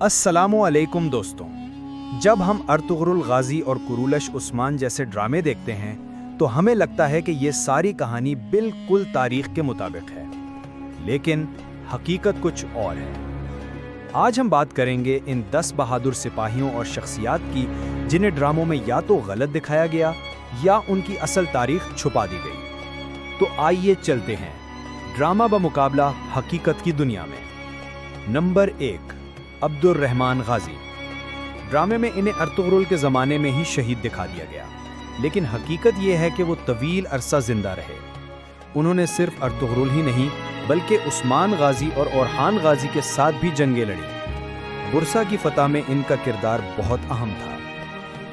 अस्सलामु अलैकुम दोस्तों, जब हम अर्तुगरुल गाजी और कुरुलश उस्मान जैसे ड्रामे देखते हैं तो हमें लगता है कि ये सारी कहानी बिल्कुल तारीख के मुताबिक है, लेकिन हकीकत कुछ और है। आज हम बात करेंगे इन 10 बहादुर सिपाहियों और शख्सियात की जिन्हें ड्रामों में या तो गलत दिखाया गया या उनकी असल तारीख छुपा दी गई। तो आइए चलते हैं ड्रामा बमुकाबला हकीकत की दुनिया में। नंबर 1, अब्दुर्रहमान गाजी। ड्रामे में इन्हें अर्तुगरुल के ज़माने में ही शहीद दिखा दिया गया, लेकिन हकीकत यह है कि वो तवील अरसा जिंदा रहे। उन्होंने सिर्फ अर्तुगरुल ही नहीं बल्कि उस्मान गाजी और ओरहान गाजी के साथ भी जंगें लड़ी। बुरसा की फतह में इनका किरदार बहुत अहम था,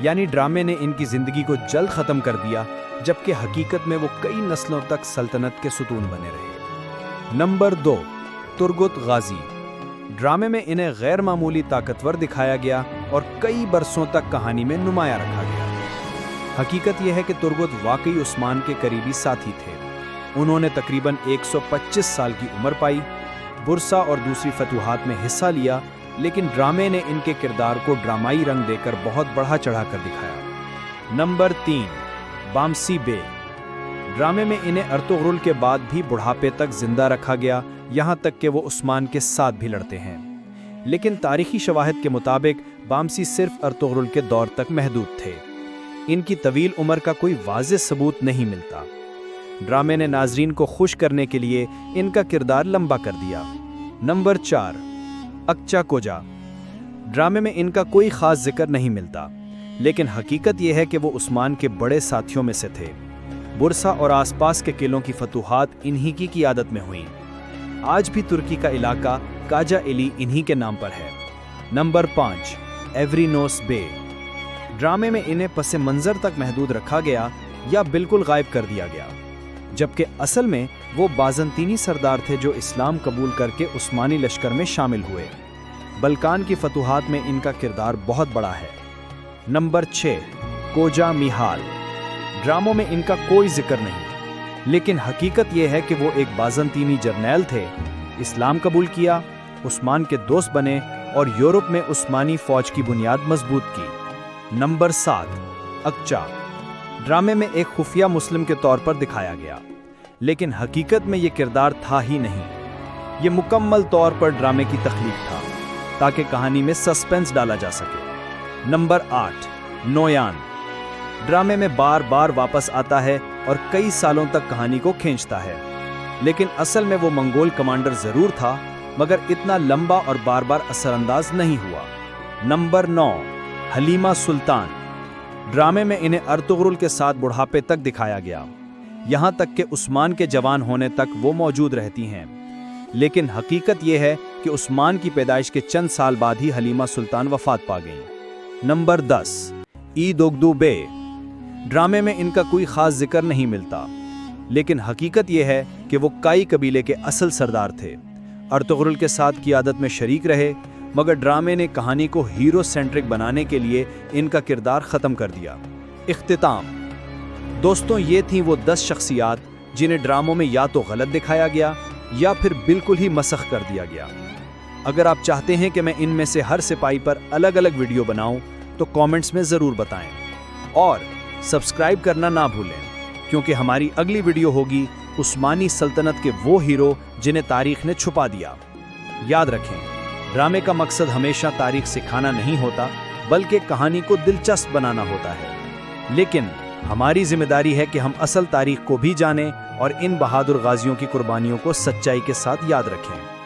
यानी ड्रामे ने इनकी ज़िंदगी को जल्द ख़त्म कर दिया, जबकि हकीकत में वो कई नस्लों तक सल्तनत के सुतून बने रहे। नंबर 2, तुर्गुत गाजी। ड्रामे में इन्हें गैर मामूली ताकतवर दिखाया गया और कई बरसों तक कहानी में नुमायां रखा गया। हकीकत यह है कि तुर्गुत वाकई उस्मान के करीबी साथी थे। उन्होंने तकरीबन 125 साल की उम्र पाई, बुरसा और दूसरी फतूहात में हिस्सा लिया, लेकिन ड्रामे ने इनके किरदार को ड्रामाई रंग देकर बहुत बढ़ा चढ़ा कर दिखाया। नंबर 3, बामसी बे। ड्रामे में इन्हें अर्तुगरुल के बाद भी बुढ़ापे तक जिंदा रखा गया, यहाँ तक कि वो उस्मान के साथ भी लड़ते हैं। लेकिन तारीखी शवाहिद के मुताबिक बामसी सिर्फ अर्तुगरुल के दौर तक महदूद थे। इनकी तवील उम्र का कोई वाज़ेह सबूत नहीं मिलता। ड्रामे ने नाजरीन को खुश करने के लिए इनका किरदार लंबा कर दिया। नंबर 4, अक्चा कोजा। ड्रामे में इनका कोई ख़ास जिक्र नहीं मिलता, लेकिन हकीकत यह है कि वो उस्मान के बड़े साथियों में से थे। बुरसा और आसपास के किलों की फतूहात इन्हीं की क़ियादत में हुई। आज भी तुर्की का इलाका काजा एली इन्हीं के नाम पर है। नंबर 5, एवरीनोस बे। ड्रामे में इन्हें पसे मंजर तक महदूद रखा गया या बिल्कुल गायब कर दिया गया, जबकि असल में वो बाज़ंतीनी सरदार थे जो इस्लाम कबूल करके उस्मानी लश्कर में शामिल हुए। बल्कान की फतूहात में इनका किरदार बहुत बड़ा है। नंबर 6, कोजा मिहाल। ड्रामों में इनका कोई जिक्र नहीं, लेकिन हकीकत यह है कि वो एक बाज़ंतीनी जर्नैल थे। इस्लाम कबूल किया, उस्मान के दोस्त बने और यूरोप में उस्मानी फ़ौज की बुनियाद मजबूत की। नंबर 7, अक्चा। ड्रामे में एक खुफिया मुस्लिम के तौर पर दिखाया गया, लेकिन हकीकत में ये किरदार था ही नहीं। ये मुकम्मल तौर पर ड्रामे की तख्लीक था ताकि कहानी में सस्पेंस डाला जा सके। नंबर 8, नोयान। ड्रामे में बार बार वापस आता है और कई सालों तक कहानी को खींचता है, लेकिन असल में वो मंगोल कमांडर जरूर था, मगर इतना लंबा और बार बार असरअंदाज नहीं हुआ। नंबर 9, हलीमा सुल्तान। ड्रामे में इन्हें अर्तुगरुल के साथ बुढ़ापे तक दिखाया गया, यहाँ तक कि उस्मान के जवान होने तक वो मौजूद रहती हैं। लेकिन हकीकत यह है कि उस्मान की पैदाइश के चंद साल बाद ही हलीमा सुल्तान वफात पा गईं। नंबर 10, ईदोगदू बे। ड्रामे में इनका कोई ख़ास जिक्र नहीं मिलता, लेकिन हकीकत यह है कि वो काई कबीले के असल सरदार थे। अर्तुगरुल के साथ क़ियादत में शरीक रहे, मगर ड्रामे ने कहानी को हीरो सेंट्रिक बनाने के लिए इनका किरदार ख़त्म कर दिया। इख्तिताम। दोस्तों, ये थीं वो 10 शख्सियात जिन्हें ड्रामों में या तो गलत दिखाया गया या फिर बिल्कुल ही मसख कर दिया गया। अगर आप चाहते हैं कि मैं इनमें से हर सिपाही पर अलग अलग वीडियो बनाऊं तो कमेंट्स में ज़रूर बताएं और सब्सक्राइब करना ना भूलें, क्योंकि हमारी अगली वीडियो होगी उस्मानी सल्तनत के वो हीरो जिन्हें तारीख ने छुपा दिया। याद रखें, ड्रामे का मकसद हमेशा तारीख सिखाना नहीं होता, बल्कि कहानी को दिलचस्प बनाना होता है। लेकिन हमारी जिम्मेदारी है कि हम असल तारीख को भी जानें और इन बहादुर गाजियों की कुर्बानियों को सच्चाई के साथ याद रखें।